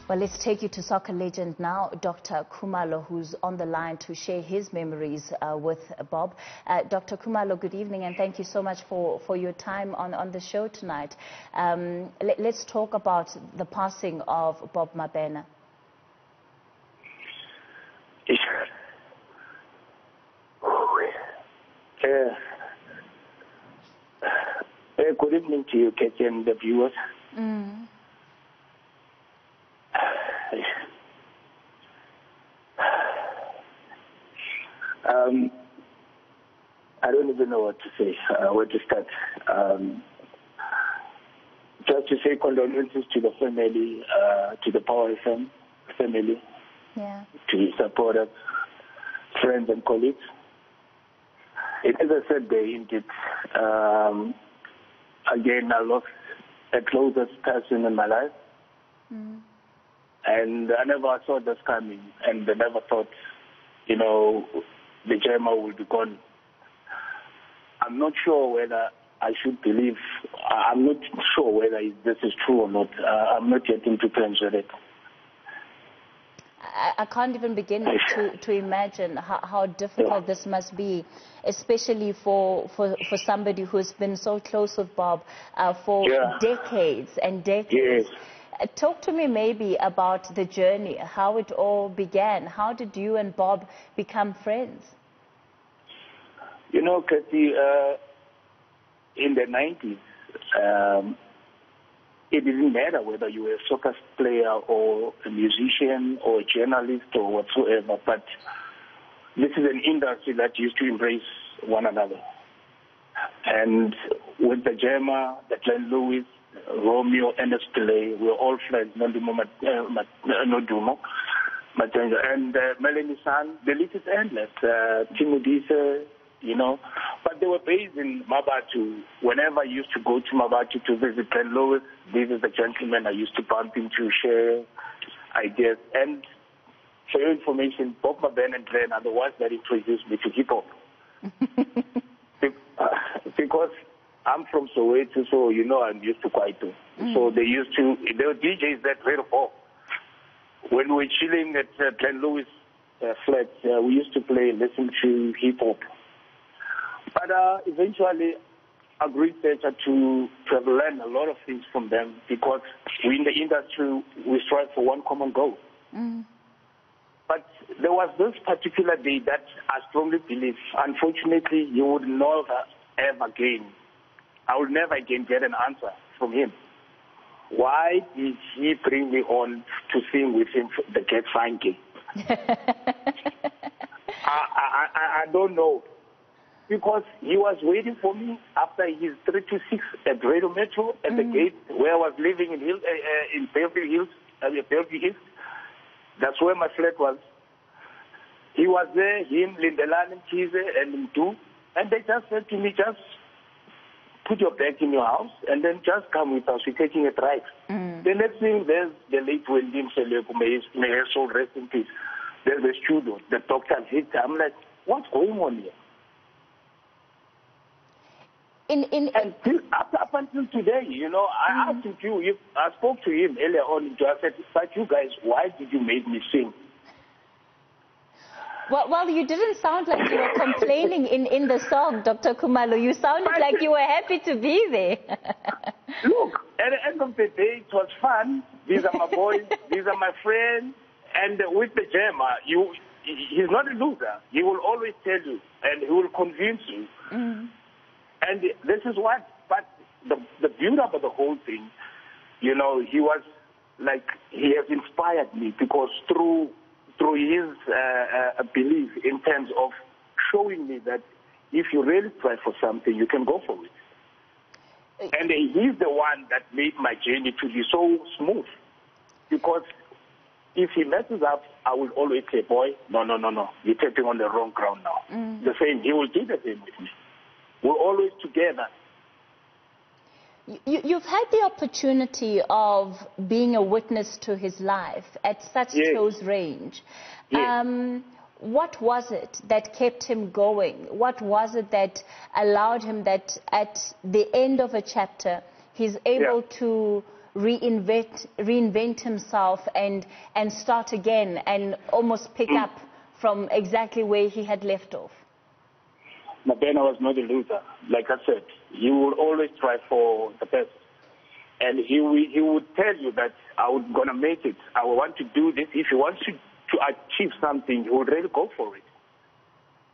Well, let's take you to soccer legend now, Dr. Khumalo, who's on the line to share his memories with Bob. Dr. Khumalo, good evening, and thank you so much for your time on the show tonight. Let's talk about the passing of Bob Mabena. Good evening to you, Katie, and the viewers. I don't even know what to say, where to start. Just to say condolences to the family, to the Power FM family, to his supporters, friends and colleagues. It is a sad day indeed. Again, I lost a closest person in my life. And I never saw this coming, and I never thought, you know, the Gemma will be gone. I'm not sure whether I should believe, I'm not sure whether this is true or not. I'm not yet into terms with it. I can't even begin to imagine how difficult this must be, especially for somebody who's been so close with Bob for decades and decades. Talk to me maybe about the journey, how it all began. How did you and Bob become friends? You know, Kathy, in the 90s, it didn't matter whether you were a soccer player or a musician or a journalist or whatsoever, but this is an industry that used to embrace one another. And with the Gemma, the Glenn Lewis, Romeo and Espile, we were all friends, Nodumo, and Melanie San. The list is endless. Timudise, you know. But they were based in Mabatu. Whenever I used to go to Mabatu to visit Glenn Lewis, this is the gentleman I used to bump into, share ideas. And for your information, Bob Mabena and Glenn are the ones that introduced me to hip-hop. Because I'm from Soweto, so you know I'm used to Kwaito. So they were DJs that heard of all. When we were chilling at Glenn Lewis flat, we used to listen to hip-hop. But eventually, I agreed to have learned a lot of things from them because we in the industry, we strive for one common goal. But there was this particular day that I strongly believe, unfortunately, you would never, ever again, I would never again get an answer from him. Why did he bring me on to sing with him the Get Funky? I don't know. Because he was waiting for me after his 3 to 6 at Radio Metro at the gate where I was living in Bellevue Hills, Bellevue Hills. That's where my flat was. He was there, him, Lindelani, Kize, and Mtu, and they just said to me, just put your bag in your house and then just come with us. We're taking a drive. The next thing, there's the late Wendy Mseleko, may her soul rest in peace. There's the studio, the doctor Victor. I'm like, what's going on here? And up until today, you know, I asked you, I spoke to him earlier on, I said, but you guys, why did you make me sing? Well, you didn't sound like you were complaining in the song, Dr. Khumalo. You sounded like you were happy to be there. Look, at the end of the day, it was fun. These are my boys. These are my friends. And with the Gemma, he's not a loser. He will always tell you, and he will convince you. And this is what, but the build-up of the whole thing, you know, he was like, he has inspired me because through his belief in terms of showing me that if you really try for something, you can go for it. And he's the one that made my journey to be so smooth. Because if he messes up, I will always say, boy, no, you're tapping on the wrong ground now. The same, he will do the same with me. We're always together. You've had the opportunity of being a witness to his life at such close range. What was it that kept him going? What was it that allowed him that at the end of a chapter, he's able to reinvent himself and start again and almost pick up from exactly where he had left off? Mabena was not a loser. Like I said, he would always try for the best. And he would tell you that I'm going to make it. I want to do this. If he wants to achieve something, he would really go for it.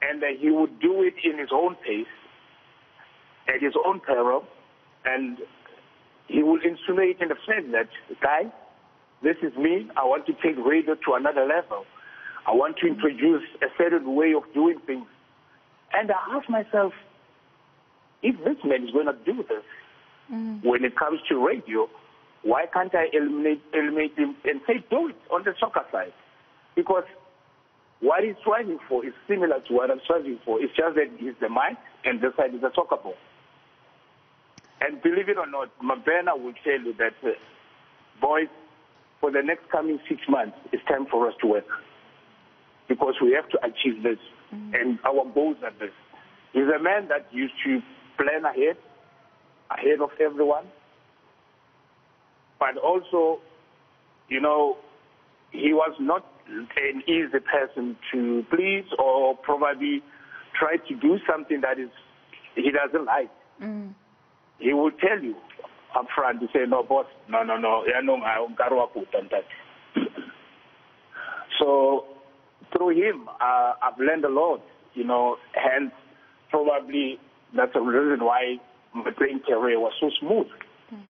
And he would do it in his own pace, at his own peril. And he will insinuate in the fact that, guys, this is me. I want to take radio to another level. I want to introduce a certain way of doing things. And I ask myself, if this man is going to do this, when it comes to radio, why can't I eliminate him and say, do it on the soccer side? Because what he's striving for is similar to what I'm striving for. It's just that he's the mic and this side is a soccer ball. And believe it or not, Mabena will tell you that, boys, for the next coming 6 months, it's time for us to work. Because we have to achieve this. And our goals are this. He's a man that used to plan ahead of everyone. But also, you know, he was not an easy person to please or probably try to do something that he doesn't like. He will tell you up front, to say, no, boss, no. So through him, I've learned a lot, you know, hence probably that's the reason why my playing career was so smooth.